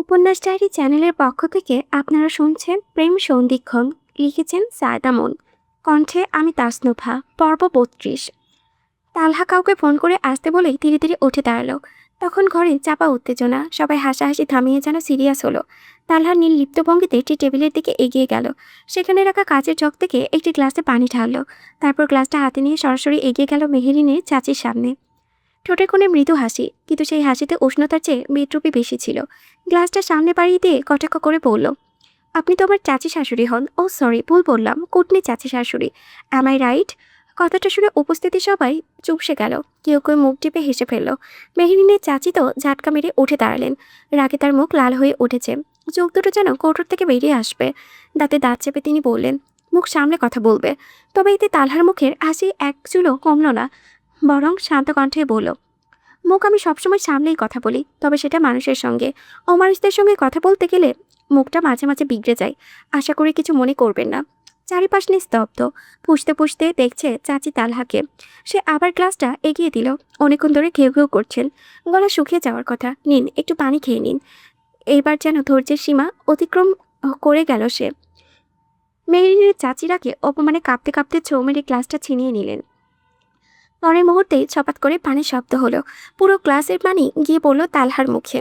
উপন্যাস ডায়েরি চ্যানেলের পক্ষ থেকে আপনারা শুনছেন প্রেম সন্ধিক্ষণ। লিখেছেন সায়দা মন। কণ্ঠে আমি তাসনুভা। পর্ব ৩২। তালহা কাউকে ফোন করে আসতে বলেই ধীরে ধীরে উঠে দাঁড়ালো। তখন ঘরে চাপা উত্তেজনা, সবাই হাসাহাসি থামিয়ে যেন সিরিয়াস হলো। তালহা নির্লিপ্ত ভঙ্গিতে একটি টেবিলের দিকে এগিয়ে গেল। সেখানে রাখা কাচের জগ থেকে একটি গ্লাসে পানি ঢাললো। তারপর গ্লাসটা হাতে নিয়ে সরাসরি এগিয়ে গেল মেহেরিনের চাচির সামনে। ঠোঁটের কোণে মৃদু হাসি, কিন্তু সেই হাসিতে উষ্ণতার চেয়ে বিদ্রুপই বেশি ছিল। গ্লাসটা সামনে বাড়িয়ে দিয়ে কটাক্ষ করে বলল, আপনি তো আমার চাচি শাশুড়ি হন। ও সরি, ভুল বললাম, কুটনি চাচি শাশুড়ি। Am I right? কথাটা শুনে উপস্থিতি সবাই চুপসে গেল। কেউ কেউ মুখ টিপে হেসে ফেলল। মেহরিনের চাচি তো ঝাটকা মেরে উঠে দাঁড়ালেন। রাগে তার মুখ লাল হয়ে উঠেছে, চোখ দুটো যেন কৌটোর থেকে বেরিয়ে আসবে। দাঁতে দাঁত চেপে তিনি বললেন, মুখ সামলে কথা বলবে। তবে এতে তালহার মুখের হাসি এক চুলও কমল না, বরং শান্ত কণ্ঠে বলল, মুখ আমি সবসময় সামলেই কথা বলি, তবে সেটা মানুষের সঙ্গে। অমানুষদের সঙ্গে কথা বলতে গেলে মুখটা মাঝে মাঝে বিগড়ে যায়। আশা করি কিছু মনে করবেন না। চারিপাশ নিস্তব্ধ। পুষতে পুষতে দেখছে চাচি তালহাকে। সে আবার গ্লাসটা এগিয়ে দিল। অনেকক্ষণ ধরে ঘেউ ঘেউ করছেন, গলা শুকিয়ে যাওয়ার কথা। নিন, একটু পানি খেয়ে নিন। এইবার যেন ধৈর্যের সীমা অতিক্রম করে গেল সে। মেরিনের চাচিরাকে অপমানে কাঁপতে কাঁপতে ছোঁ মেরে গ্লাসটা ছিনিয়ে নিলেন। পরের মুহূর্তেই ছপাত করে পানির শব্দ হলো। পুরো গ্লাসের পানি গিয়ে পড়ল তালহার মুখে।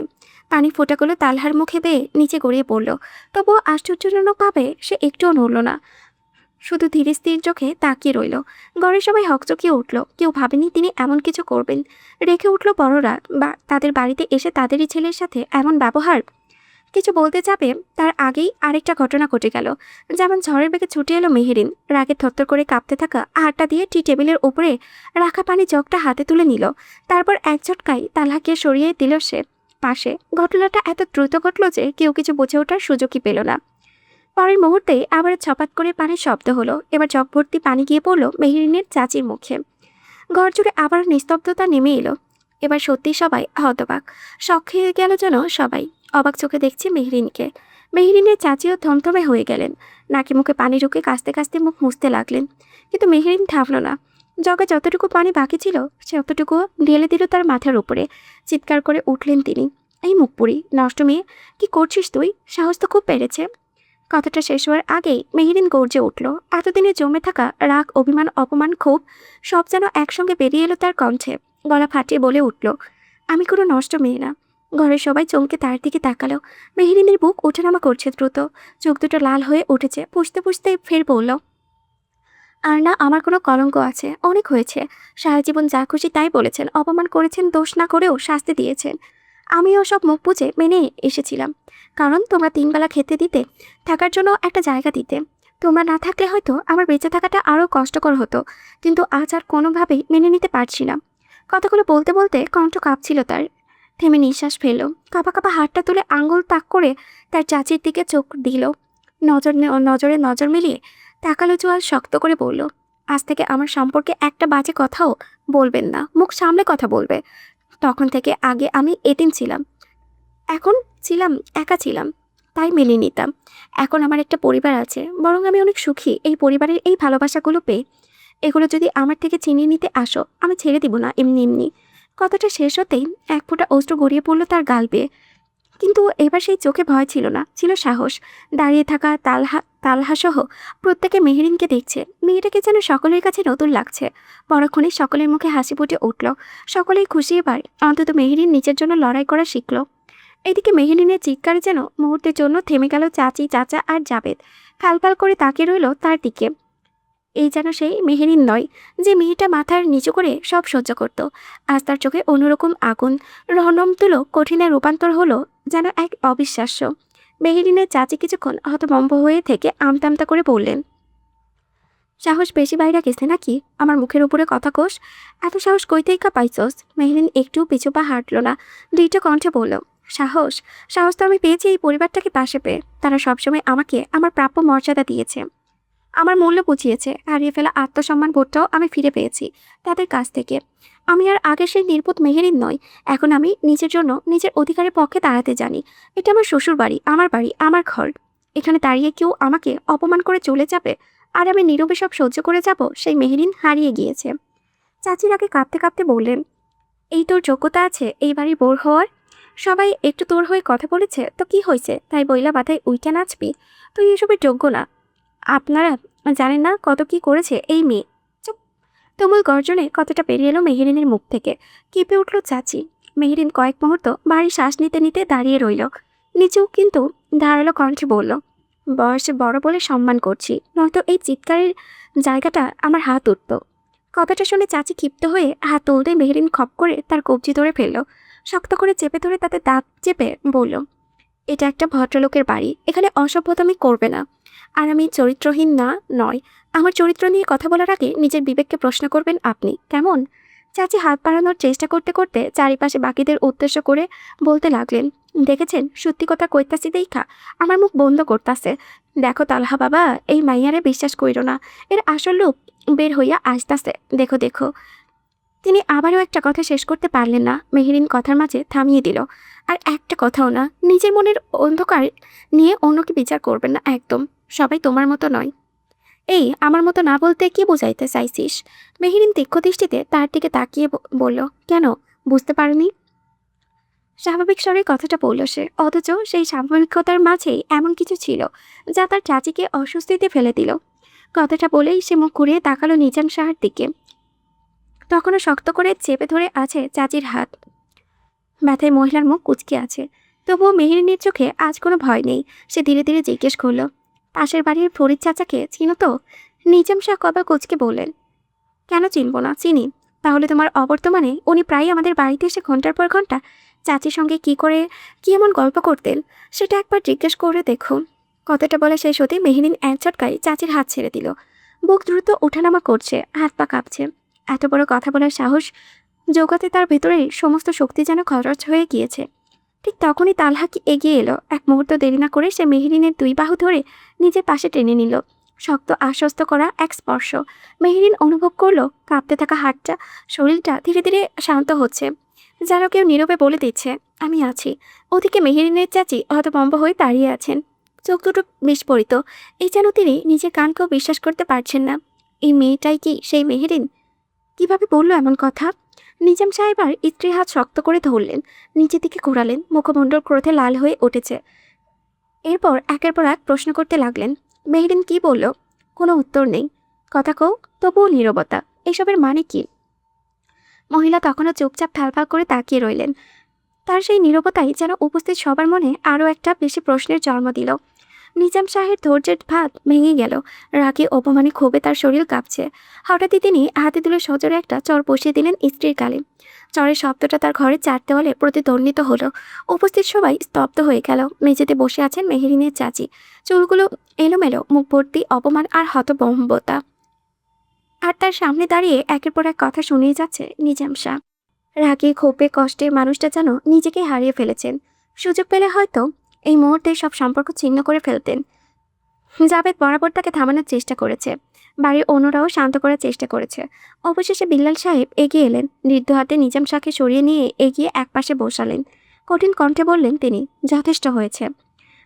পানি ফোঁটাগুলো তালহার মুখে বেয়ে নিচে গড়িয়ে পড়ল। তবুও আশ্চর্যজনকভাবে সে একটুও নড়ল না, শুধু ধীরে স্থির চোখে তাকিয়ে রইল। ঘরের সবাই হকচকিয়ে উঠল। কেউ ভাবেনি তিনি এমন কিছু করবেন। রেখে উঠল বড়রা, বা তাদের বাড়িতে এসে তাদেরই ছেলের সাথে এমন ব্যবহার। কিছু বলতে যাবে তার আগেই আরেকটা ঘটনা ঘটে গেল। যেমন ঝড়ের বেগে ছুটে এলো মেহেরিন। রাগে থরথর করে কাঁপতে থাকা হাতটা দিয়ে টি টেবিলের উপরে রাখা পানি জগটা হাতে তুলে নিল। তারপর এক ঝটকায় তালহাকে সরিয়ে দিল সে পাশে। ঘটনাটা এত দ্রুত ঘটল যে কেউ কিছু বুঝে ওঠার সুযোগই পেল না। পরের মুহূর্তেই আবার ছপাত করে পানির শব্দ হলো। এবার জগ ভর্তি পানি গিয়ে পড়ল মেহেরিনের চাচির মুখে। ঘর জুড়ে আবার নিস্তব্ধতা নেমে এলো। এবার সত্যি সবাই হতবাক। শখ খেয়ে গেল যেন সবাই। অবাক চোখে দেখছে মেহরিনকে। মেহরিনের চাচিও থমথমে হয়ে গেলেন। নাকি মুখে পানি ঢুকে কাস্তে কাস্তে মুখ মুছতে লাগলেন। কিন্তু মেহরিন থামল না। জগে যতটুকু পানি বাকি ছিল ততটুকু ঢেলে দিল তার মাথার উপরে। চিৎকার করে উঠলেন তিনি, এই মুখপুরি নষ্ট মেয়ে, কি করছিস তুই? সাহস তো খুব বেড়েছে। কথাটা শেষ হওয়ার আগেই মেহেরিন গর্জে উঠল। এতদিনে জমে থাকা রাগ, অভিমান, অপমান, ক্ষোভ সব যেন একসঙ্গে বেরিয়ে এলো তার কণ্ঠে। গলা ফাটিয়ে বলে উঠল, আমি কোনো নষ্ট মেয়ে না। ঘরের সবাই চমকে তার দিকে তাকালো। মেহেরিনের বুক ওঠানামা করছে দ্রুত, চোখ দুটো লাল হয়ে উঠেছে। পুষতে পুষতে ফের বলল, আর না আমার কোনো কলঙ্ক আছে, অনেক হয়েছে। সারা জীবন যা খুশি তাই বলেছেন, অপমান করেছেন, দোষ না করেও শাস্তি দিয়েছেন। আমিও সব মুখ বুঝে মেনে এসেছিলাম, কারণ তোমরা 3 বেলা খেতে দিতে, থাকার জন্য একটা জায়গা দিতে। তোমরা না থাকলে হয়তো আমার বেঁচে থাকাটা আরও কষ্টকর হতো, কিন্তু আজ আর কোনোভাবেই মেনে নিতে পারছি না। কথাগুলো বলতে বলতে কণ্ঠ কাঁপছিল তার। থেমে নিঃশ্বাস ফেলল। কাঁপা কাঁপা হাতটা তুলে আঙুল তাক করে তার চাচির দিকে চোখ দিল। নজরে নজর মিলিয়ে তাকালো জোয়াল শক্ত করে বলল, আজ থেকে আমার সম্পর্কে একটা বাজে কথাও বলবেন না, মুখ সামলে কথা বলবে। তখন থেকে আগে আমি এতিম ছিলাম, এখন ছিলাম একা ছিলাম, তাই মেনে নিতাম। এখন আমার একটা পরিবার আছে, বরং আমি অনেক সুখী এই পরিবারের এই ভালোবাসাগুলো পেয়ে। এগুলো যদি আমার থেকে ছিনিয়ে নিতে আসো, আমি ছেড়ে দিব না এমনি এমনি। কথাটা শেষ হতেই এক ফোঁটা অশ্রু গড়িয়ে পড়ল তার গাল বেয়ে। কিন্তু এবার সেই চোখে ভয় ছিল না, ছিল সাহস। দাঁড়িয়ে থাকা তালহাসহ প্রত্যেকে মেহেরিনকে দেখছে। মেয়েটাকে যেন সকলের কাছে নতুন লাগছে। পরক্ষণে সকলের মুখে হাসি ফুটে উঠল। সকলেই খুশি, এবার অন্তত মেহেরিন নিজের জন্য লড়াই করা শিখল। এদিকে মেহেরিনের চিৎকারে যেন মুহূর্তের জন্য থেমে গেল চাচি, চাচা আর জাবেদ। ফালফাল করে তাকিয়ে রইল তার দিকে। এই যেন সেই মেহেরিন নয়, যে মেয়েটা মাথার নিচু করে সব সহ্য করত। আজ তার চোখে অন্যরকম আগুন। রহনম তুলো কঠিনে রূপান্তর হলো যেন এক অবিশ্বাস্য। মেহেরিনের চাচি কিছুক্ষণ হতভম্ব হয়ে থেকে আমতা আমতা করে বললেন, সাহস বেশি বাইরে গেছে নাকি? আমার মুখের উপরে কথা কোষ, এত সাহস কইতেই কা পাইছস? মেহেরিন একটু পিছু পা হাঁটল না, দৃঢ় কণ্ঠে বলল, সাহস সাহস তো আমি পেয়েছি এই পরিবারটাকে পাশে পেয়ে। তারা সবসময় আমাকে আমার প্রাপ্য মর্যাদা দিয়েছে, আমার মূল্য বুঝিয়েছে। হারিয়ে ফেলা আত্মসম্মান বোধটাও আমি ফিরে পেয়েছি তাদের কাছ থেকে। আমি আর আগের সেই নির্বোধ মেহেরিন নই। এখন আমি নিজের জন্য নিজের অধিকারের পক্ষে দাঁড়াতে জানি। এটা আমার শ্বশুর বাড়ি, আমার বাড়ি, আমার ঘর। এখানে দাঁড়িয়ে কেউ আমাকে অপমান করে চলে যাবে আর আমি নীরবে সব সহ্য করে যাব? সেই মেহেরিন হারিয়ে গিয়েছে। চাচির আগে কাঁপতে কাঁপতে বললেন, এই তোর যোগ্যতা আছে এই বাড়ির বোর হওয়ার? সবাই একটু তোর হয়ে কথা বলেছে তো কি হয়েছে, তাই বইলা মাথায় উইটা নাচবি? তুই এসবের যোগ্য না। আপনারা জানেন না কত কি করেছে এই মেয়ে। চুপ। তুমুল গর্জনে কথাটা বেরিয়ে এলো মেহেরিনের মুখ থেকে। কেঁপে উঠল চাচি। মেহেরিন কয়েক মুহূর্ত ভারী শ্বাস নিতে নিতে দাঁড়িয়ে রইল। নিচেও কিন্তু ধারালো কণ্ঠে বলল, বয়সে বড় বলে সম্মান করছি, নয়তো এই চিৎকারের জায়গাটা আমার হাত উঠত। কথাটা শুনে চাচি ক্ষিপ্ত হয়ে হাত তুলতে মেহেরিন খপ করে তার কবজি ধরে ফেলল। শক্ত করে চেপে ধরে তাতে দাঁত চেপে বলল, এটা একটা ভদ্রলোকের বাড়ি, এখানে অসভ্যতামি করবে না। আর আমি চরিত্রহীন না নয়। আমার চরিত্র নিয়ে কথা বলার আগে নিজের বিবেককে প্রশ্ন করবেন আপনি, কেমন? চাচি হাত বাড়ানোর চেষ্টা করতে করতে চারিপাশে বাকিদের উদ্দেশ্য করে বলতে লাগলেন, দেখেছেন সত্যি কথা কইতাছি দেইখা আমার মুখ বন্ধ করতাছে। দেখো তালহা বাবা, এই মাইয়ারে বিশ্বাস কইরো না, এর আসল রূপ বের হইয়া আসতাছে, দেখো দেখো। তিনি আবারও একটা কথা শেষ করতে পারলেন না। মেহেরিন কথার মাঝে থামিয়ে দিল, আর একটা কথাও না। নিজের মনের অন্ধকার নিয়ে অন্যকে বিচার করবেন না একদম। সবাই তোমার মতো নয়। এই আমার মতো না বলতে কি বোঝাইতে চাইছিস? মেহেরিন তীক্ষ্ণ দৃষ্টিতে তার দিকে তাকিয়ে বলল, কেন বুঝতে পারোনি? স্বাভাবিক স্বরে কথাটা বলল সে, অথচ সেই স্বাভাবিকতার মাঝেই এমন কিছু ছিল যা তার চাচিকে অস্বস্তিতে ফেলে দিল। কথাটা বলেই সে মুখ ঘুরিয়ে তাকালো নিজাম সাহার দিকে। তখনও শক্ত করে চেপে ধরে আছে চাচির হাত। ব্যথায় মহিলার মুখ কুঁচকে আছে, তবুও মেহেরিনের চোখে আজ কোনো ভয় নেই। সে ধীরে ধীরে জিজ্ঞেস করল, পাশের বাড়ির ফরিদ চাচাকে চিনো তো? নিজাম শাহ কপাল কুঁচকে বললেন, কেন চিনব না, চিনি। তাহলে তোমার অবর্তমানে উনি প্রায় আমাদের বাড়িতে এসে ঘন্টার পর ঘন্টা চাচির সঙ্গে কি এমন গল্প করতেন সেটা একবার জিজ্ঞেস করে দেখুন। কথাটা বলা শেষ হতে মেহেরিন এক ঝটকায় চাচির হাত ছেড়ে দিল। বুক দ্রুত ওঠানামা করছে, হাত পা কাঁপছে। এত বড় কথা বলার সাহস জোগাতে তার ভেতরেই সমস্ত শক্তি যেন খরচ হয়ে গিয়েছে। ঠিক তখনই তালহা এগিয়ে এলো। এক মুহূর্ত দেরি না করে সে মেহেরিনের দুই বাহু ধরে নিজের পাশে টেনে নিল। শক্ত আশ্বস্ত করা এক স্পর্শ। মেহেরিন অনুভব করলো কাঁপতে থাকা হাতটা, শরীরটা ধীরে ধীরে শান্ত হচ্ছে, যেন কেউ নীরবে বলে দিচ্ছে, আমি আছি। ওদিকে মেহেরিনের চাচি হতভম্ব হয়ে দাঁড়িয়ে আছেন, চোখ দুটো বিস্ফোরিত। এই যেন তিনি নিজের কানকেও বিশ্বাস করতে পারছেন না। এই মেয়েটাই কি সেই মেহেরিন? কিভাবে বলল এমন কথা? নিজাম সাহেব আর স্ত্রীর হাত শক্ত করে ধরলেন, নিচের দিকে ঘোরালেন। মুখমণ্ডল ক্রোধে লাল হয়ে উঠেছে। এরপর একের পর এক প্রশ্ন করতে লাগলেন, মেহেরিন কি বলল? কোনো উত্তর নেই। কথা কও, তবুও নীরবতা। এসবের মানে কি? মহিলা তখনও চুপচাপ ফ্যালফাল করে তাকিয়ে রইলেন। তার সেই নীরবতাই যেন উপস্থিত সবার মনে আরও একটা বেশি প্রশ্নের জন্ম দিল। নিজাম শাহের ধৈর্যের ভাত ভেঙে গেল। রাগে অপমানে ক্ষোভে তার শরীর কাঁপছে। হঠাৎই তিনি হাতে তুলে সজোরে একটা চর বসিয়ে দিলেন স্ত্রীর গালে। চরের শব্দটা তার ঘরের চার দেওয়ালে প্রতিধ্বনিত হলো। উপস্থিত সবাই স্তব্ধ হয়ে গেল। মেঝেতে বসে আছেন মেহেরিনের চাচি, চুলগুলো এলোমেলো, মুখ ভর্তি অপমান আর হতভম্বতা। আর তার সামনে দাঁড়িয়ে একের পর এক কথা শুনিয়ে যাচ্ছে নিজাম শাহ। রাগে ক্ষোভে কষ্টে মানুষটা যেন নিজেকে হারিয়ে ফেলেছেন। সুযোগ পেলে হয়তো এই মুহূর্তে সব সম্পর্ক ছিন্ন করে ফেলতেন। জাবেদ বরাবর তাকে থামানোর চেষ্টা করেছে, বাড়ির অন্যরাও শান্ত করার চেষ্টা করেছে। অবশেষে বিল্লাল সাহেব এগিয়ে এলেন, নির্দ হাতে নিজাম শাহকে সরিয়ে নিয়ে এগিয়ে একপাশে বসালেন। কঠিন কণ্ঠে বললেন তিনি, যথেষ্ট হয়েছে।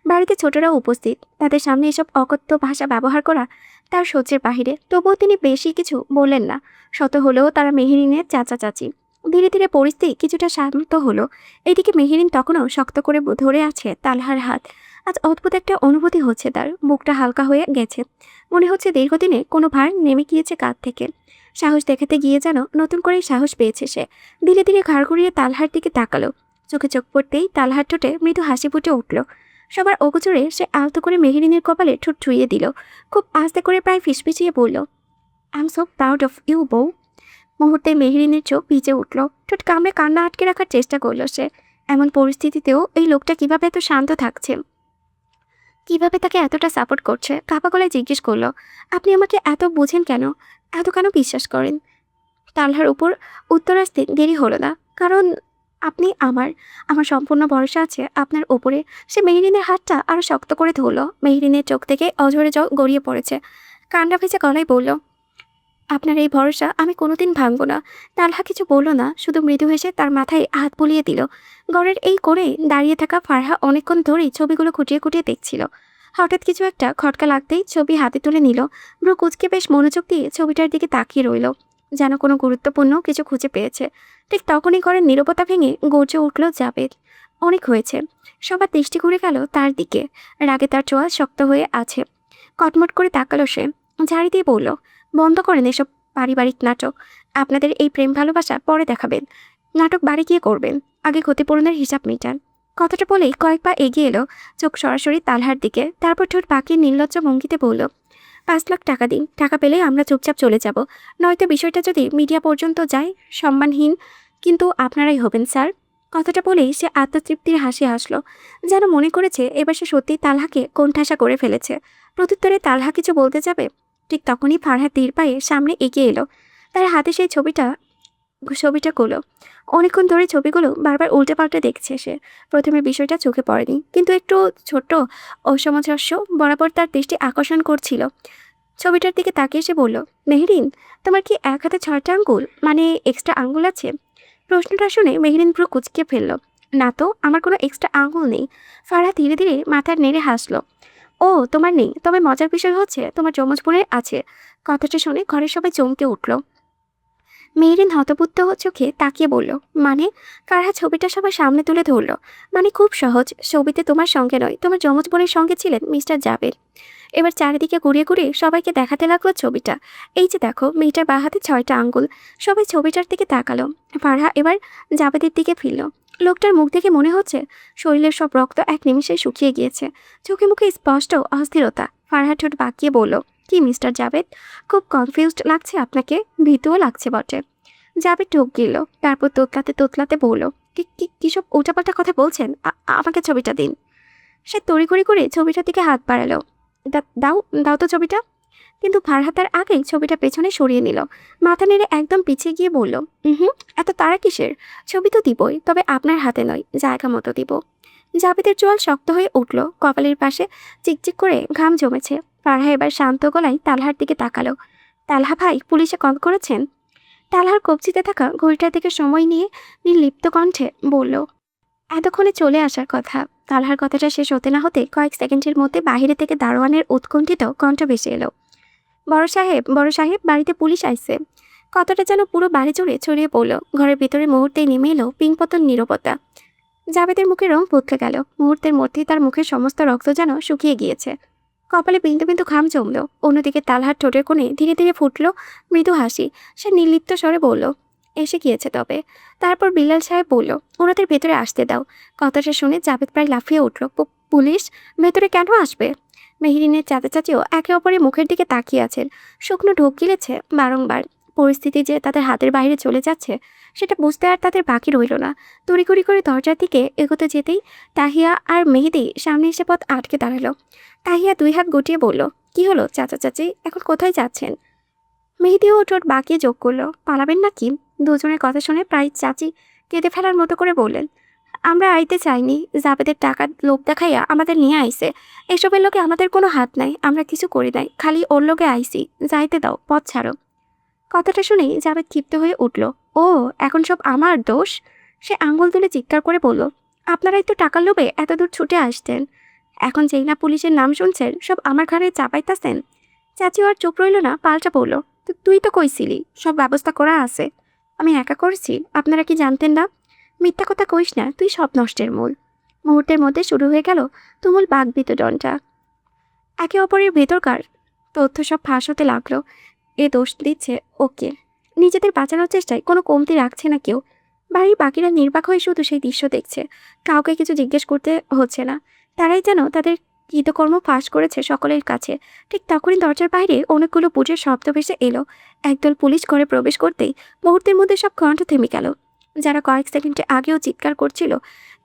বাড়িতে ছোটরাও উপস্থিত। তাদের সামনে এসব অকথ্য ভাষা ব্যবহার করা তার সহ্যের বাহিরে। তবুও তিনি বেশি কিছু বললেন না। শত হলেও তারা মেহেরিনের চাচা চাচি। ধীরে ধীরে পরিস্থিতি কিছুটা শান্ত হলো। এদিকে মেহেরিন তখনও শক্ত করে ধরে আছে তালহার হাত। আজ অদ্ভুত একটা অনুভূতি হচ্ছে তার। বুকটা হালকা হয়ে গেছে। মনে হচ্ছে দীর্ঘদিনে কোনো ভার নেমে গিয়েছে কাঁধ থেকে। সাহস দেখাতে গিয়ে যেন নতুন করে সাহস পেয়েছে সে। ধীরে ধীরে ঘাড় ঘুরিয়ে তালহার দিকে তাকালো। চোখে চোখ পড়তেই তালহার ঠোঁটে মৃদু হাসি ফুটে উঠল। সবার অগোচরে সে আলতো করে মেহেরিনের কপালে ঠোঁট ছুঁয়ে দিল। খুব আস্তে করে প্রায় ফিসফিসিয়ে বলল, I am so proud of you বউ। মুহূর্তে মেহেরিনের চোখ ভিজে উঠল। ঠোঁট কামড়ে কান্না আটকে রাখার চেষ্টা করলো সে। এমন পরিস্থিতিতেও এই লোকটা কিভাবে এত শান্ত থাকছে, কিভাবে তাকে এতটা সাপোর্ট করছে? কাপা গলায় জিজ্ঞেস করলো, আপনি আমাকে এত বোঝেন কেন, এত কেন বিশ্বাস করেন? তালহার উপর উত্তর আসতে দেরি হলো না, কারণ আপনি আমার আমার সম্পূর্ণ ভরসা আছে আপনার ওপরে। সে মেহেরিনের হাতটা আরও শক্ত করে ধরলো। মেহেরিনের চোখ থেকে অঝরে জল গড়িয়ে পড়েছে। কান্না ভেজা গলায় বলল, আপনার এই ভরসা আমি কোনোদিন ভাঙব না। তালহা কিছু বলল না, শুধু মৃদু হেসে তার মাথায় হাত বুলিয়ে দিল। ঘরের এই কোণে দাঁড়িয়ে থাকা ফারহা অনেকক্ষণ ধরেই ছবিগুলো খুঁটিয়ে খুঁটিয়ে দেখছিল। হঠাৎ কিছু একটা খটকা লাগতেই ছবি হাতে তুলে নিল। ব্রু কুচকে বেশ মনোযোগ দিয়ে ছবিটার দিকে তাকিয়ে রইল, যেন কোনো গুরুত্বপূর্ণ কিছু খুঁজে পেয়েছে। ঠিক তখনই ঘরের নীরবতা ভেঙে গর্জে উঠল জাবেদ। অনেক হয়েছে। সবার দৃষ্টি ঘুরে গেল তার দিকে। রাগে তার চোয়াল শক্ত হয়ে আছে। কটমট করে তাকালো সে। ঝাড়ি দিয়ে বলল, বন্ধ করেন এসব পারিবারিক নাটক। আপনাদের এই প্রেম ভালোবাসা পরে দেখাবেন, নাটক বাড়ি গিয়ে করবেন। আগে ক্ষতিপূরণের হিসাব মিটান। কথাটা বলেই কয়েক পা এগিয়ে এলো, চোখ সরাসরি তালহার দিকে। তারপর ঠোঁট পাকিয়ে নির্লজ্জ ভঙ্গিতে বলল, 5 লাখ টাকা দিন, টাকা পেলেই আমরা চুপচাপ চলে যাব। নয়তো বিষয়টা যদি মিডিয়া পর্যন্ত যায়, সম্মানহীন কিন্তু আপনারাই হবেন স্যার। কথাটা বলেই সে আত্মতৃপ্তির হাসি হাসলো, যেন মনে করেছে এবার সে সত্যিই তালহাকে কোণঠাসা করে ফেলেছে। প্রত্যুত্তরে তালহা কিছু বলতে যাবে, ঠিক তখনই ফারহাদ ধীর পায়ে সামনে এগিয়ে এলো। তার হাতে সেই ছবিটাগুলো। অনেকক্ষণ ধরে ছবিগুলো বারবার উল্টে পাল্টে দেখছে সে। প্রথমে বিষয়টা চোখে পড়েনি, কিন্তু একটু ছোট্ট অসামঞ্জস্য বরাবর তার দৃষ্টি আকর্ষণ করছিল। ছবিটার দিকে তাকিয়ে সে বলল, মেহরিন, তোমার কি এক হাতে 6টা আঙ্গুল, মানে এক্সট্রা আঙ্গুল আছে? প্রশ্নটা শুনে মেহরিন ভ্রু কুঁচকে ফেলল। না তো, আমার কোনো এক্সট্রা আঙ্গুল নেই। ফারহাদ ধীরে ধীরে মাথার নেড়ে হাসলো। ও, তোমার নেই? তবে মজার বিষয় হচ্ছে তোমার যমজ বোনের আছে। কথাটা শুনে ঘরের সবাই চমকে উঠল। মেহরিন হতবুদ্ধ চোখে তাকিয়ে বলল, মানে? কারহা ছবিটা সবার সামনে তুলে ধরল। মানে খুব সহজ, ছবিতে তোমার সঙ্গে নয়, তোমার যমজ বোনের সঙ্গে ছিলেন মিস্টার জাবের। এবার চারিদিকে ঘুরিয়ে ঘুরিয়ে সবাইকে দেখাতে লাগলো ছবিটা। এই যে দেখো, মেয়েটার বাঁ হাতে 6টা আঙ্গুল। সবাই ছবিটার দিকে তাকালো। ফারহা এবার জাবেদের দিকে ফিরল। লোকটার মুখ দেখে মনে হচ্ছে শরীরের সব রক্ত এক নিমিষে শুকিয়ে গিয়েছে। চোখে মুখে স্পষ্ট অস্থিরতা। ফারহা ঠোঁট বাঁকিয়ে বলল, কি মিস্টার জাবেদ, খুব কনফিউজড লাগছে আপনাকে? ভীতুও লাগছে বটে। জাবেদ ঢোক গিলল, তারপর তোতলাতে তোতলাতে বলল, কিসব উল্টাপাল্টা কথা বলছেন? আমাকে ছবিটা দিন। সে তড়িঘড়ি করে ছবিটার দিকে হাত বাড়ালো। দাও, দাও তো ছবিটা। কিন্তু ফারহাদ তার আগেই ছবিটা পেছনে সরিয়ে নিল। মাথা নেড়ে একদম পিছিয়ে গিয়ে বলল, এত তাড়া কিসের? ছবি তো দিবই, তবে আপনার হাতে নয়, জায়গা মতো দিব। জাবেদের চোয়াল শক্ত হয়ে উঠল, কপালের পাশে চিকচিক করে ঘাম জমেছে। ফারহা এবার শান্ত গলায় তালহার দিকে তাকালো। তালহা ভাই, পুলিশে কল করেছেন? তালহার কবজিতে থাকা ঘড়িটার দিকে সময় নিয়ে নির্লিপ্ত কণ্ঠে বলল, এতক্ষণে চলে আসার কথা। তালহার কথাটা শেষ হতে না হতে কয়েক সেকেন্ডের মধ্যে বাহিরে থেকে দারোয়ানের উৎকণ্ঠিত কণ্ঠ ভেসে এলো, বড় সাহেব, বড় সাহেব, বাড়িতে পুলিশ আইছে। কথাটা যেন পুরো বাড়ি জুড়ে ছড়িয়ে পড়ল। ঘরের ভিতরে মুহূর্তেই নেমে এলো পিংপতন নীরবতা। জাবেদের মুখের রং বদলে গেল। মুহূর্তের মধ্যেই তার মুখের সমস্ত রক্ত যেন শুকিয়ে গিয়েছে। কপালে বিন্দু বিন্দু ঘাম জমল। অন্যদিকে তালহার ঠোঁটের কোণে ধীরে ধীরে ফুটল মৃদু হাসি। সে নির্লিপ্ত স্বরে বলল, এসে গিয়েছে তবে। তারপর বিল্লাল সাহেব বলল, ওনাদের ভেতরে আসতে দাও। কথাটা শুনে জাবেদ প্রায় লাফিয়ে উঠল। পুলিশ ভেতরে কেন আসবে? মেহরিনের চাচা চাচিও একে অপরের মুখের দিকে তাকিয়ে আছেন। শুকনো ঢোক গিলেছে বারংবার। পরিস্থিতি যে তাদের হাতের বাইরে চলে যাচ্ছে সেটা বুঝতে আর তাদের বাকি রইল না। তড়িঘড়ি করে দরজার দিকে এগোতে যেতেই তাহিয়া আর মেহেদি সামনে এসে পথ আটকে দাঁড়ালো। তাহিয়া 2 হাত গুটিয়ে বলল, কি হলো চাচা চাচি, এখন কোথায় যাচ্ছেন? মেহেদিও ঠোঁট বাঁকিয়ে যোগ করলো, পালাবেন নাকি? দুজনের কথা শুনে প্রায় চাচি কেঁদে ফেলার মতো করে বললেন, আমরা আইতে চাইনি, জাবেদের টাকার লোভ দেখাইয়া আমাদের নিয়ে আইছে। এসবের লোকে আমাদের কোনো হাত নাই, আমরা কিছু করি নাই, খালি ওর লোকে আইছি। যাইতে দাও, পথ ছাড়ো। কথাটা শুনেই জাবেদ ক্ষিপ্ত হয়ে উঠল। ও, এখন সব আমার দোষ? সে আঙ্গুল তুলে চিৎকার করে বলল, আপনারাই তো টাকার লোভে এত দূর ছুটে আসতেন। এখন যেই না পুলিশের নাম শুনছেন, সব আমার ঘাড়ে চাপাইতাছেন। চাচিও আর চুপ রইল না, পাল্টা বলল, তুই তো কইছিলি সব ব্যবস্থা করা আছে। আমি একা করেছি, আপনারা কি জানতেন না? মিথ্যা কথা কইস না, তুই সব নষ্টের মূল। মুহূর্তের মধ্যে শুরু হয়ে গেল তুমুল বাগবিতণ্ডা। একে অপরের ভেতরকার তথ্য সব ফাঁস হতে লাগলো। এ দোষ দিচ্ছে ওকে, নিজেদের বাঁচানোর চেষ্টায় কোনো কমতি রাখছে না কেউ। বাড়ির বাকিরা নির্বাক হয়ে শুধু সেই দৃশ্য দেখছে। কাউকে কিছু জিজ্ঞেস করতে হচ্ছে না। তারাই যেন তাদের কৃতকর্ম ফাঁস করেছে সকলের কাছে। ঠিক তখনই দরজার বাইরে অনেকগুলো বুটের শব্দ ভেসে এলো। একদল পুলিশ ঘরে প্রবেশ করতেই মুহূর্তের মধ্যে সব কণ্ঠ থেমে গেল। যারা কয়েক সেকেন্ডে আগেও চিৎকার করছিল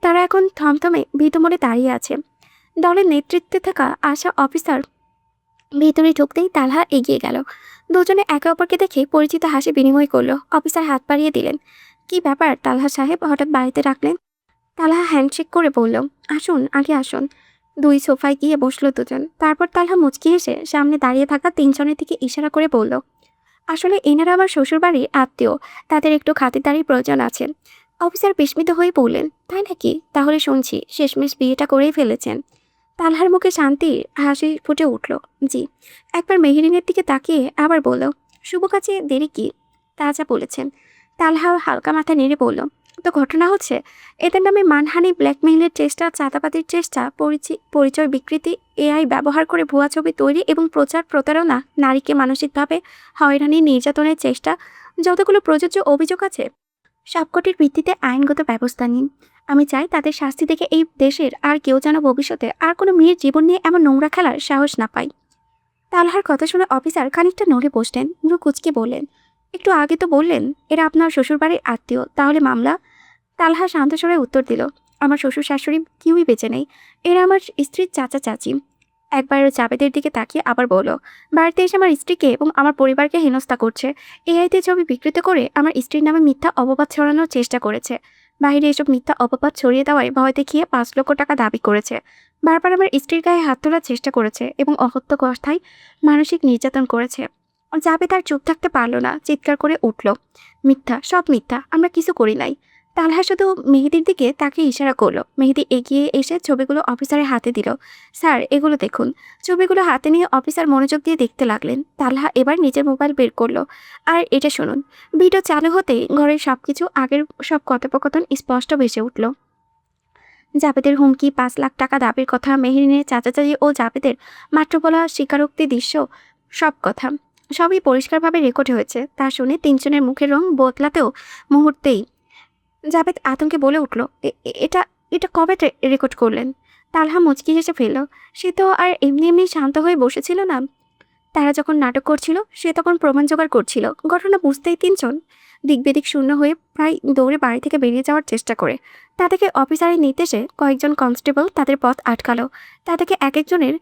তারা এখন থমথমে ভীত মনে দাঁড়িয়ে আছে। দলের নেতৃত্বে থাকা আশা অফিসার ভিতরে ঢুকতেই তালহা এগিয়ে গেল। দুজনে একে অপরকে দেখে পরিচিত হাসি বিনিময় করলো। অফিসার হাত বাড়িয়ে দিলেন। কি ব্যাপার তালহা সাহেব, হঠাৎ বাড়িতে রাখলেন? তালহা হ্যান্ডশেক করে বলল, আসুন, আগে আসুন। 2 সোফায় গিয়ে বসলো দুজন। তারপর তালহা মুচকি হেসে সামনে দাঁড়িয়ে থাকা 3 জনের দিকে ইশারা করে বলল, আসলে এনারা আমার শ্বশুরবাড়ির আত্মীয়, তাদের একটু খাতিরদারির প্রয়োজন আছে। অফিসার বিস্মিত হয়ে বললেন, তাই নাকি? তাহলে শুনছি শেষমেশ বিয়েটা করেই ফেলেছেন। তালহার মুখে শান্তির হাসি ফুটে উঠল। জি। একবার মেহরিনের দিকে তাকিয়ে আবার বলল, শুভ কাজে দেরি কি? তা যা বলেছেন। তালহা হালকা মাথা নেড়ে বলল, তো ঘটনা হচ্ছে এদের নামে মানহানি, ব্ল্যাকমেইলের চেষ্টা, চাঁদাবাজির চেষ্টা, পরিচয় বিকৃতি, এআই ব্যবহার করে ভুয়া ছবি তৈরি এবং প্রচার, প্রতারণা, নারীকে মানসিকভাবে হয়রানি, নির্যাতনের চেষ্টা, যতগুলো প্রযোজ্য অভিযোগ আছে সবকটির ভিত্তিতে আইনগত ব্যবস্থা নিন। আমি চাই তাদের শাস্তি দেখে এই দেশের আর কেউ যেন ভবিষ্যতে আর কোনো মেয়ের জীবন নিয়ে এমন নোংরা খেলার সাহস না পায়। তালহার কথা শুনে অফিসার খানিকটা নড়ে বসলেন, ভ্রু কুঁচকে বললেন, একটু আগে তো বললেন এরা আপনার শ্বশুরবাড়ির আত্মীয়, তাহলে মামলা? তালহা শান্ত স্বরে উত্তর দিল, আমার শ্বশুর শাশুড়ি কেউই বেঁচে নেই, এরা আমার স্ত্রীর চাচা চাচি। একবার জাবেদের দিকে তাকিয়ে আবার বলল, বাড়িতে এসে আমার স্ত্রীকে এবং আমার পরিবারকে হেনস্থা করছে, এআইতে ছবি বিকৃত করে আমার স্ত্রীর নামে মিথ্যা অপবাদ ছড়ানোর চেষ্টা করেছে। বাইরে এসব মিথ্যা অপবাদ ছড়িয়ে দেওয়ায় ভয় দেখিয়ে 5 লক্ষ টাকা দাবি করেছে। বারবার আমার স্ত্রীর গায়ে হাত তোলার চেষ্টা করেছে এবং অকথ্য কথায় মানসিক নির্যাতন করেছে। জাবেদ আর চুপ থাকতে পারল না, চিৎকার করে উঠল, মিথ্যা, সব মিথ্যা, আমরা কিছু করি নাই। তালহা শুধু মেহেদির দিকে তাকে ইশারা করলো। মেহেদি এগিয়ে এসে ছবিগুলো অফিসারের হাতে দিল। স্যার, এগুলো দেখুন। ছবিগুলো হাতে নিয়ে অফিসার মনোযোগ দিয়ে দেখতে লাগলেন। তালহা এবার নিজের মোবাইল বের করলো। আর এটা শুনুন। ভিডিও চালু হতেই ঘরের সবকিছু, আগের সব কথোপকথন স্পষ্ট ভেসে উঠল। জাবেদের হুমকি, 5 লাখ টাকা দাবির কথা, মেহেরিনের চাচাচাচি ও জাবেদের মাত্র বলা স্বীকারোক্তি দৃশ্য, সব কথা সবই পরিষ্কারভাবে রেকর্ড হয়েছে। তা শুনে তিনজনের মুখের রং বদলাতেও মুহূর্তেই জাবেদ আতঙ্কে বলে উঠল, এটা এটা কবে রেকর্ড করলেন? তালহা মুচকি হেসে ফেলল। সে তো আর এমনি এমনি শান্ত হয়ে বসেছিল না। তারা যখন নাটক করছিল সে তখন প্রমাণ জোগাড় করছিল। ঘটনা বুঝতেই তিনজন দিকবেদিক শূন্য হয়ে প্রায় দৌড়ে বাড়ি থেকে বেরিয়ে যাওয়ার চেষ্টা করে। তাদেরকে অফিসারের নির্দেশে কয়েকজন কনস্টেবল তাদের পথ আটকালো। তাদেরকে এক একজনের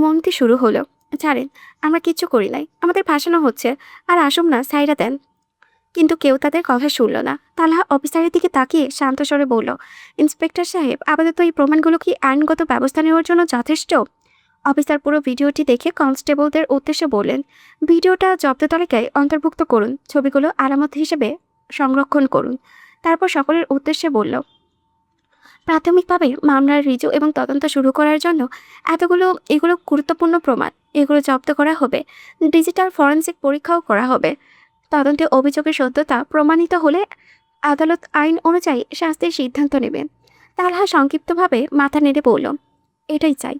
মন্ত্রী শুরু হলো, ছাড়েন, আমরা কিচ্ছু করি নাই, আমাদের ফাঁসানো হচ্ছে, আর আসুন না, সাইরা দেন। কিন্তু কেউ তাদের কথা শুনল না। তালহা অফিসারের দিকে তাকিয়ে শান্ত স্বরে বলল, ইন্সপেক্টর সাহেব, আপাতত এই প্রমাণগুলো কি আইনগত ব্যবস্থা নেওয়ার জন্য যথেষ্ট? অফিসার পুরো ভিডিওটি দেখে কনস্টেবলদের উদ্দেশ্যে বললেন, ভিডিওটা জব্দ তালিকায় অন্তর্ভুক্ত করুন, ছবিগুলো আলামত হিসেবে সংরক্ষণ করুন। তারপর সকলের উদ্দেশ্যে বলল, প্রাথমিকভাবে মামলার রিজু এবং তদন্ত শুরু করার জন্য এগুলো গুরুত্বপূর্ণ প্রমাণ, এগুলো জব্দ করা হবে। ডিজিটাল ফরেনসিক পরীক্ষাও করা হবে। তদন্তে অভিযোগের সত্যতা প্রমাণিত হলে আদালত আইন অনুযায়ী শাস্তির সিদ্ধান্ত নেবেন। তালহা সংক্ষিপ্তভাবে মাথা নেড়ে বলল, এটাই চাই,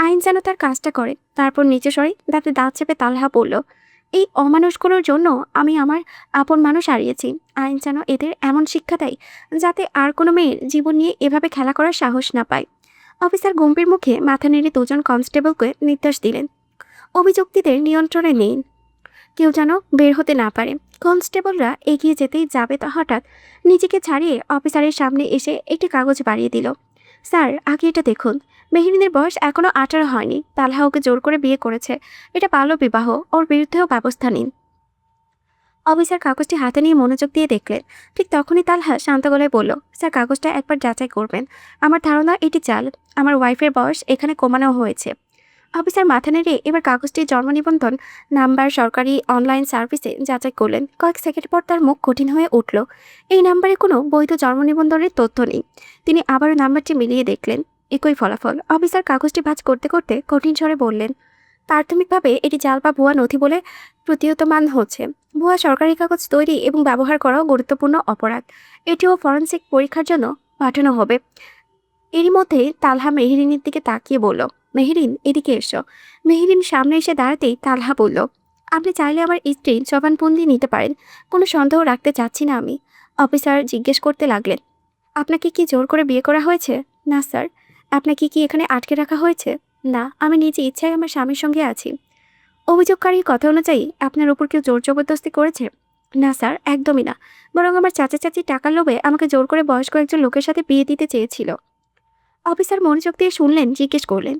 আইন যেন তার কাজটা করে। তারপর নিচে সরে দাঁতে দাঁত চেপে তালহা বলল, এই অমানুষগুলোর জন্য আমি আমার আপন মানুষ হারিয়েছি। আইন যেন এদের এমন শিক্ষা দেয় যাতে আর কোনো মেয়ের জীবন নিয়ে এভাবে খেলা করার সাহস না পায়। অফিসার গম্ভীর মুখে মাথা নেড়ে দুজন কনস্টেবলকে নির্দেশ দিলেন, অভিযুক্তদের নিয়ন্ত্রণে নিন, কেউ যেন বের হতে না পারে। কনস্টেবলরা এগিয়ে যেতেই জাবেদ হঠাৎ নিজেকে ছাড়িয়ে অফিসারের সামনে এসে একটি কাগজ বাড়িয়ে দিল। স্যার, আগে এটা দেখুন। মেহরিনের বয়স এখনও 18 হয়নি। তালহা ওকে জোর করে বিয়ে করেছে। এটা বাল্য বিবাহ, ওর বিরুদ্ধেও ব্যবস্থা নিন। অফিসার কাগজটি হাতে নিয়ে মনোযোগ দিয়ে দেখলেন। ঠিক তখনই তালহা শান্ত গলায় বলল, স্যার, কাগজটা একবার যাচাই করবেন। আমার ধারণা এটি জাল। আমার ওয়াইফের বয়স এখানে কমানো হয়েছে। অফিসার মাথা নেড়ে এবার কাগজটি জন্ম নিবন্ধন নাম্বার সরকারি অনলাইন সার্ভিসে যাচাই করলেন। কয়েক সেকেন্ড পর তার মুখ কঠিন হয়ে উঠল। এই নাম্বারে কোনো বৈধ জন্ম নিবন্ধনের তথ্য নেই। তিনি আবারও নাম্বারটি মিলিয়ে দেখলেন, একই ফলাফল। অফিসার কাগজটি ভাঁজ করতে করতে কঠিন স্বরে বললেন, প্রাথমিকভাবে এটি জাল বা ভুয়া নথি বলে প্রতীয়মান হচ্ছে। ভুয়া সরকারি কাগজ তৈরি এবং ব্যবহার করাও গুরুত্বপূর্ণ অপরাধ। এটিও ফরেনসিক পরীক্ষার জন্য পাঠানো হবে। এরই মধ্যে তালহা মেহরিনের দিকে তাকিয়ে বলল, মেহরিন, এদিকে এসো। মেহরিন সামনে এসে দাঁড়াতেই তালহা বলল, আপনি চাইলে আমার স্ত্রীর জবানবন্দি নিতে পারেন, কোনো সন্দেহ রাখতে চাচ্ছি না আমি। অফিসার জিজ্ঞেস করতে লাগলেন, আপনাকে কি জোর করে বিয়ে করা হয়েছে? না স্যার। আপনাকে কি এখানে আটকে রাখা হয়েছে? না, আমি নিজে ইচ্ছায় আমার স্বামীর সঙ্গে আছি। অভিযোগকারীর কথা অনুযায়ী আপনার উপর কেউ জোর জবরদস্তি করেছে? না স্যার, একদমই না। বরং আমার চাচা চাচি টাকার লোভে আমাকে জোর করে বয়স্ক একজন লোকের সাথে বিয়ে দিতে চেয়েছিল। অফিসার মনোযোগ দিয়ে শুনলেন, জিজ্ঞেস করলেন,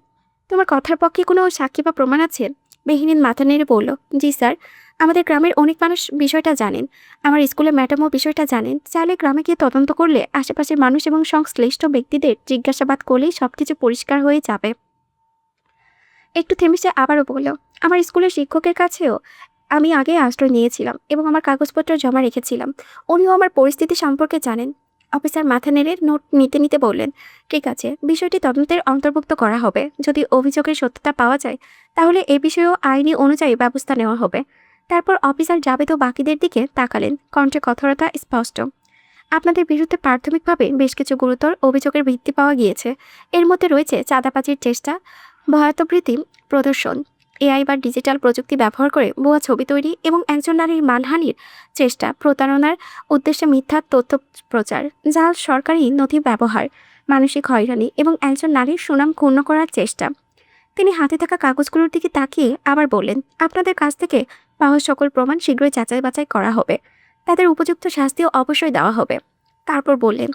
তোমার কথার পক্ষে কোনো সাক্ষী বা প্রমাণ আছে? মেহরিন মাথা নেড়ে বলল, জি স্যার, আমাদের গ্রামের অনেক মানুষ বিষয়টা জানেন। আমার স্কুলের ম্যাডামও বিষয়টা জানেন। চাইলে গ্রামে গিয়ে তদন্ত করলে আশেপাশের মানুষ এবং সংশ্লিষ্ট ব্যক্তিদের জিজ্ঞাসাবাদ করলেই সবকিছু পরিষ্কার হয়ে যাবে। একটু থেমে সে আবারও বলল, আমার স্কুলের শিক্ষকের কাছেও আমি আগে আশ্রয় নিয়েছিলাম এবং আমার কাগজপত্র জমা রেখেছিলাম। উনিও আমার পরিস্থিতি সম্পর্কে জানেন। অফিসার মাথা নেড়ে নোট নিতে নিতে বললেন, ঠিক আছে, বিষয়টি তদন্তের অন্তর্ভুক্ত করা হবে। যদি অভিযোগের সত্যতা পাওয়া যায় তাহলে এ বিষয়েও আইনি অনুযায়ী ব্যবস্থা নেওয়া হবে। তারপর অফিসার জাবেদ ও বাকিদের দিকে তাকালেন, কণ্ঠে কঠোরতা স্পষ্ট। আপনাদের বিরুদ্ধে প্রাথমিকভাবে বেশ কিছু গুরুতর অভিযোগের ভিত্তি পাওয়া গিয়েছে। এর মধ্যে রয়েছে চাঁদাবাজির চেষ্টা, ভয়াতবৃত্তি প্রদর্শন, এআই বা ডিজিটাল প্রযুক্তি ব্যবহার করে ভুয়া ছবি তৈরি এবং একজন নারীর মানহানির চেষ্টা, প্রতারণার উদ্দেশ্যে মিথ্যা তথ্য প্রচার, জাল সরকারি নথি ব্যবহার, মানসিক হয়রানি এবং একজন নারীর সুনাম ক্ষুণ্ণ করার চেষ্টা। তিনি হাতে থাকা কাগজগুলোর দিকে তাকিয়ে আবার বললেন, আপনাদের কাছ থেকে পাওয়া সকল প্রমাণ শীঘ্রই যাচাই বাছাই করা হবে। তাদের উপযুক্ত শাস্তিও অবশ্যই দেওয়া হবে। তারপর বললেন,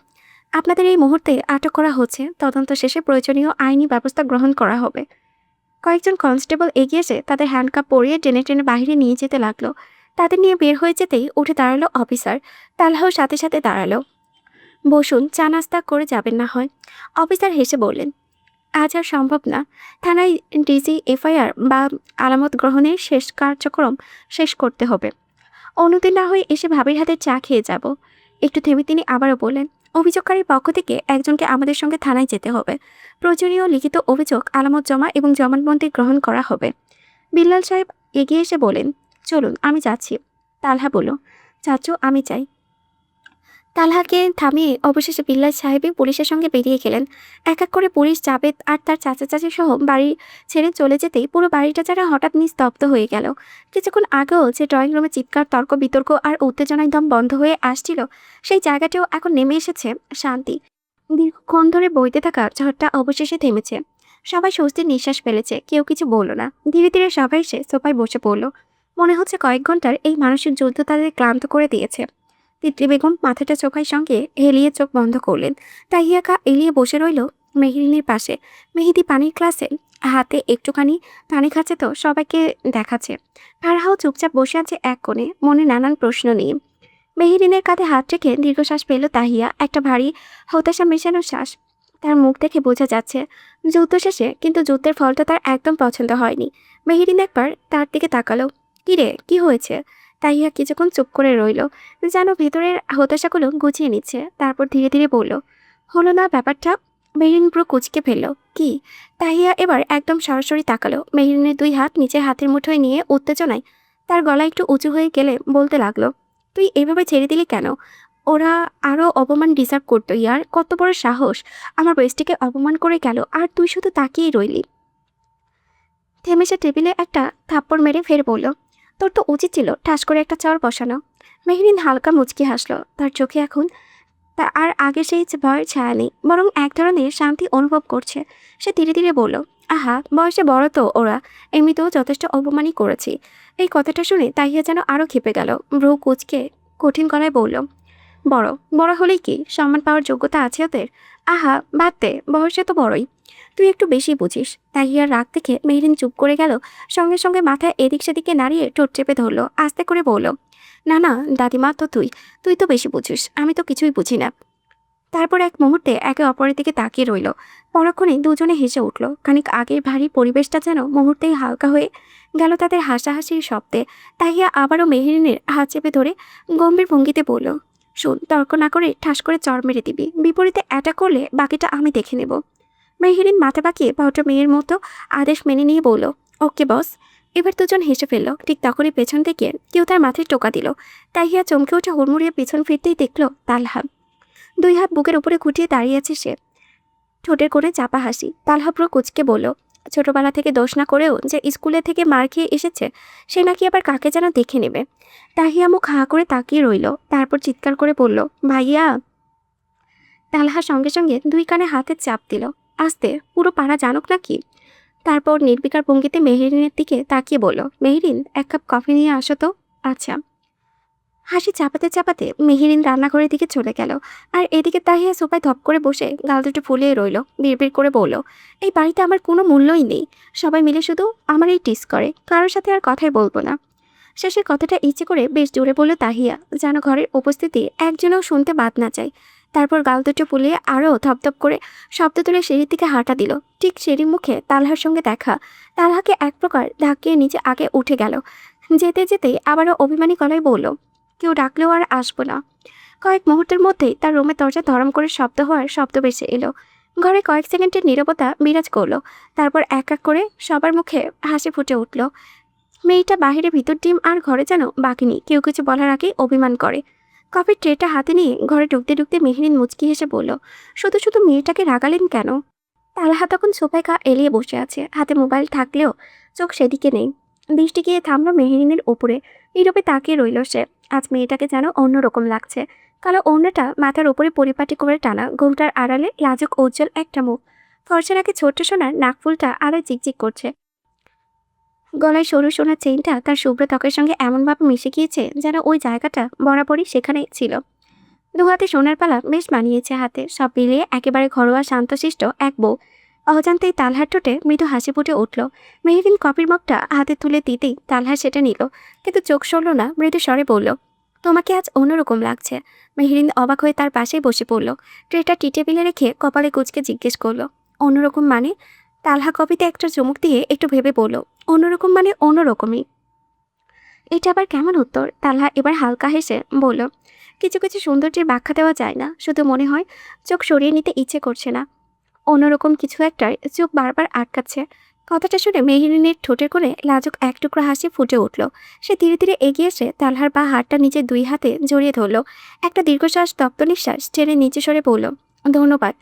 আপনাদের এই মুহূর্তে আটক করা হচ্ছে, তদন্ত শেষে প্রয়োজনীয় আইনি ব্যবস্থা গ্রহণ করা হবে। কয়েকজন কনস্টেবল এগিয়ে এসে তাদের হ্যান্ডকাপ পরিয়ে টেনে টেনে বাইরে নিয়ে যেতে লাগলো। তাদের নিয়ে বের হয়ে যেতেই উঠে দাঁড়ালো অফিসার। তালহাও সাথে সাথে দাঁড়ালো। বসুন, চা নাস্তা করে যাবেন না হয়। অফিসার হেসে বললেন, আজ আর সম্ভব না। থানায় ডিজি এফআইআর বা আলামত গ্রহণের শেষ কার্যক্রম শেষ করতে হবে। অন্যদিন না হয়ে এসে ভাবির হাতে চা খেয়ে যাব। একটু থেমে তিনি আবারও বললেন, অভিযোগকারীর পক্ষ থেকে একজনকে আমাদের সঙ্গে থানায় যেতে হবে। প্রয়োজনীয় লিখিত অভিযোগ, আলামত জমা এবং জবানবন্দি গ্রহণ করা হবে। বিল্লাল সাহেব এগিয়ে এসে বলেন, চলুন আমি যাচ্ছি। তালহা বলল, চাচু আমি চাই। তালহাকে থামিয়ে অবশেষে বিল্লাল সাহেবই পুলিশের সঙ্গে বেরিয়ে গেলেন। এক এক করে পুলিশ জাবেদ আর তার চাচা চাচি সহ বাড়ি ছেড়ে চলে যেতেই পুরো বাড়িটা যারা হঠাৎ নিস্তব্ধ হয়ে গেল। কিছুক্ষণ আগেও যে ড্রয়িং রুমে চিৎকার, তর্ক বিতর্ক আর উত্তেজনায় দম বন্ধ হয়ে আসছিল, সেই জায়গাটিও এখন নেমে এসেছে শান্তি। দীর্ঘক্ষণ ধরে বইতে থাকা ঝড়টা অবশেষে থেমেছে। সবাই স্বস্তির নিঃশ্বাস ফেলেছে, কেউ কিছু বলল না। ধীরে ধীরে সবাই এসে সোফায় বসে পড়ল। মনে হচ্ছে কয়েক ঘন্টার এই মানসিক যুদ্ধ তাদের ক্লান্ত করে দিয়েছে। তিতলি বেগম মাথাটা চোখায় সঙ্গে হেলিয়ে চোখ বন্ধ করলেন। তাহিয়াকা এলিয়ে বসে রইল মেহরিনের পাশে। মেহেদি পানির গ্লাসে হাতে একটুখানি পানি খাচ্ছে তো সবাইকে দেখাচ্ছে। ফারহাও চুপচাপ বসে আছে এক কোণে, মনে নানান প্রশ্ন নিয়ে। মেহরিনের কাঁধে হাত রেখে দীর্ঘশ্বাস পেল তাহিয়া, একটা ভারী হতাশা মেশানো শ্বাস। তার মুখ দেখে বোঝা যাচ্ছে যুদ্ধ শেষে, কিন্তু যুদ্ধের ফলটা তার একদম পছন্দ হয়নি। মেহরিন একবার তার দিকে তাকালো। কিরে, কি হয়েছে? তাহিয়া কিছুক্ষণ চুপ করে রইল, যেন ভেতরের হতাশাগুলো গুছিয়ে নিচ্ছে। তারপর ধীরে ধীরে বলল, হলো না ব্যাপারটা? মেহরিন পুরো কুচকে ফেলল। কি? তাহিয়া এবার একদম সরাসরি তাকালো। মেহরিনের দুই হাত নিচের হাতের মুঠোয় নিয়ে উত্তেজনায় তার গলা একটু উঁচু হয়ে গেলে বলতে লাগলো, তুই এভাবে ছেড়ে দিলি কেন? ওরা আরও অপমান ডিজার্ভ করতো। ইয়ার কত বড় সাহস! আমার বেস্টিকে অপমান করে গেল, আর তুই শুধু তাকিয়েই রইলি। থেমে সে টেবিলে একটা থাপ্পড় মেরে ফের বলল, তোর তো উচিত ছিল ঠাস করে একটা চর বসানো। মেহরিন হালকা মুচকি হাসল। তার চোখে এখন আর আগে সেই ভয়ের ছায়া নেই, বরং এক ধরনের শান্তি অনুভব করছে। সে ধীরে ধীরে বলল, আহা, বয়সে বড় তো ওরা, এমনিতেও যথেষ্ট অপমানই করেছি। এই কথাটা শুনে তাহিয়া যেন আরও ক্ষেপে গেল। ভ্রু কুচকে কঠিন গলায় বলল, বড় বড় হলেই কি সম্মান পাওয়ার যোগ্যতা আছে ওদের? আহা, বাদ দে, বয়সে তো বড়ই, তুই একটু বেশি বুঝিস। তাহিয়ার রাগ দেখে মেহরিন চুপ করে গেল। সঙ্গে সঙ্গে মাথা এদিক সেদিকে নাড়িয়ে ঠোঁট চেপে ধরল। আস্তে করে বলল, না না দাদিমা, তো তুই তো বেশি বুঝিস, আমি তো কিছুই বুঝি না। তারপর এক মুহূর্তে একে অপরের দিকে তাকিয়ে রইল। পরক্ষণে দুজনে হেসে উঠল। খানিক আগের ভারী পরিবেশটা যেন মুহূর্তেই হালকা হয়ে গেল তাদের হাসাহাসির শব্দে। তাহিয়া আবারও মেহরিনের হাত চেপে ধরে গম্ভীর ভঙ্গিতে বলল, শোন, তর্ক না করে ঠাস করে চড় মেরে দিবি। বিপরীতে অ্যাটাক করলে বাকিটা আমি দেখে নেব। মেহরিন মাথা বাঁকিয়ে ভদ্র মেয়ের মতো আদেশ মেনে নিয়ে বলল, ওকে বস। এবার দুজন হেসে ফেলল। ঠিক তখনই পেছন থেকে কেউ তার মাথায় টোকা দিল। তাহিয়া চমকে উঠে হুড়মুড়িয়ে পিছন ফিরতেই দেখল তালহা। দুই হাত বুকের উপরে খুঁটিয়ে দাঁড়িয়ে আছে সে, ঠোঁটের কোণে চাপা হাসি। তালহা পুরো কুচকে বলল, ছোটবেলা থেকে দোষ না করেও যে স্কুলে থেকে মার খেয়ে এসেছে, সে নাকি আবার কাকে যেন দেখে নেবে। তাহিয়া মুখ হাঁ করে তাকিয়ে রইল। তারপর চিৎকার করে বলল, ভাইয়া। তালহা সঙ্গে সঙ্গে দুই কানে হাতের চাপ দিল। আস্তে, পুরো পাড়া জানুক নাকি। তারপর নির্বিকার ভঙ্গিতে মেহরিনের দিকে তাকিয়ে বলল, মেহরিন, এক কাপ কফি নিয়ে আসো তো। আচ্ছা। হাসি চাপাতে চাপাতে মেহরিন রান্নাঘরের দিকে চলে গেল। আর এদিকে তাহিয়া সোফায় ধপ করে বসে গাল দুটো ফুলিয়ে রইল। বিড়বিড় করে বলল, এই বাড়িতে আমার কোনো মূল্যই নেই। সবাই মিলে শুধু আমার এই টিস করে, কারোর সাথে আর কথাই বলবো না। শেষের কথাটা ইচ্ছে করে বেশ জোরে বলল তাহিয়া, যেন ঘরের উপস্থিতি একজনও শুনতে বাদ না চায়। তারপর গাল দুটো ফুলিয়ে আরও ধপধপ করে শব্দ তুলে সিঁড়ির দিকে হাঁটা দিল। ঠিক সিঁড়ির মুখে তালহার সঙ্গে দেখা। তালহাকে এক প্রকার ধাক্কিয়ে নিচে আগে উঠে গেল। যেতে যেতেই আবারও অভিমানী গলায় বলল, কেউ ডাকলেও আর আসবো না। কয়েক মুহূর্তের মধ্যেই তার রুমের দরজা ধরম করে শব্দ হওয়ার শব্দ ভেসে এলো। ঘরে কয়েক সেকেন্ডের নীরবতা বিরাজ করলো। তারপর এক এক করে সবার মুখে হাসি ফুটে উঠল। মেয়েটা বাহিরে ভিতর ডিম আর ঘরে যেন বাকিনি, কেউ কিছু বলার আগেই অভিমান করে। কফির ট্রেটা হাতে নিয়ে ঘরে ঢুকতে ঢুকতে মেহরিন মুচকি হেসে বলল, শুধু শুধু মেয়েটাকে রাগালেন কেন? তালহা তখন সোফায় গা এলিয়ে বসে আছে, হাতে মোবাইল থাকলেও চোখ সেদিকে নেই। দৃষ্টি গিয়ে থামলো মেহরিনের ওপরে। নীরবে তাকিয়ে রইল সে। আজ মেয়েটাকে যেন অন্যরকম লাগছে। কালো ওড়নাটা মাথার ওপরে পরিপাটি করে টানা, ঘোমটার আড়ালে লাজুক উজ্জ্বল একটা মুখ। ফর্সা নাকি ছোট্ট সোনার নাকফুলটা আলোয় চিকচিক করছে। গলায় সরু সোনার চেইনটা তার শুভ্র ত্বকের সঙ্গে এমনভাবে মিশে গিয়েছে যেন ওই জায়গাটা বরাবরই সেখানেই ছিল। দু হাতে সোনার পালা বেশ মানিয়েছে হাতে। সব মিলিয়ে একেবারে ঘরোয়া শান্তশিষ্ট এক বউ। অজান্তেই তালহার ঠোঁটে মৃদু হাসি ফুটে উঠল। মেহরিন কফির মগটা হাতে তুলে দিতেই তালহা সেটা নিল, কিন্তু চোখ সরল না, মৃদু স্বরে বলল, তোমাকে আজ অন্যরকম লাগছে। মেহরিন অবাক হয়ে তার পাশেই বসে পড়ল। ট্রেটা টি টেবিলে রেখে কপালে কুঁচকে জিজ্ঞেস করলো, অন্যরকম মানে? তালহা কফিতে একটা চুমুক দিয়ে একটু ভেবে বলল, অন্যরকম মানে অন্যরকমই। এটা আবার কেমন উত্তর? তালহা এবার হালকা হেসে বলল, কিছু কিছু সৌন্দর্যের ব্যাখ্যা দেওয়া যায় না, শুধু মনে হয় চোখ সরিয়ে নিতে ইচ্ছে করছে না। অন্যরকম কিছু একটার চোখ বারবার আটকাচ্ছে। কথাটা শুনে মেহরিনের ঠোঁটের কোণে লাজুক এক টুকরো হাসি ফুটে উঠল। সে ধীরে ধীরে এগিয়ে এসে তালহার বা হাতটা নিজের দুই হাতে জড়িয়ে ধরল। একটা দীর্ঘশ্বাস তপ্ত নিঃশ্বাস ছেড়ে নিচে সরে বলল, ধন্যবাদ।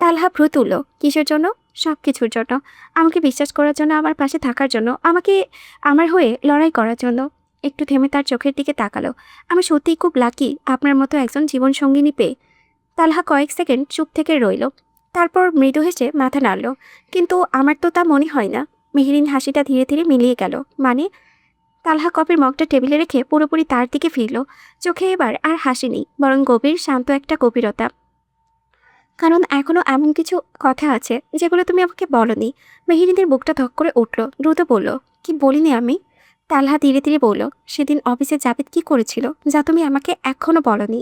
তালহা ভ্রু তুলল। কিসের জন্য? সব কিছুর জন্য। আমাকে বিশ্বাস করার জন্য, আমার পাশে থাকার জন্য, আমাকে আমার হয়ে লড়াই করার জন্য। একটু থেমে তার চোখের দিকে তাকালো। আমি সত্যিই খুব লাকি আপনার মতো একজন জীবন সঙ্গিনী পেয়ে। তালহা কয়েক সেকেন্ড চুপ থেকে রইল, তারপর মৃদু হেসে মাথা নাড়ল। কিন্তু আমার তো তা মনে হয় না। মেহরিন হাসিটা ধীরে ধীরে মিলিয়ে গেল। মানে? তালহা কফির মগটা টেবিলে রেখে পুরোপুরি তার দিকে ফিরল। চোখে এবার আর হাসি নেই, বরং গভীর শান্ত একটা গভীরতা। কারণ এখনো এমন কিছু কথা আছে যেগুলো তুমি আমাকে বলনি। মেহরিনের বুকটা ধক করে উঠল, দ্রুত বলল, কি বলিনি আমি? তালহা ধীরে ধীরে বলল, সেদিন অফিসে জাবেদ কি করেছিল যা তুমি আমাকে এখনো বলনি?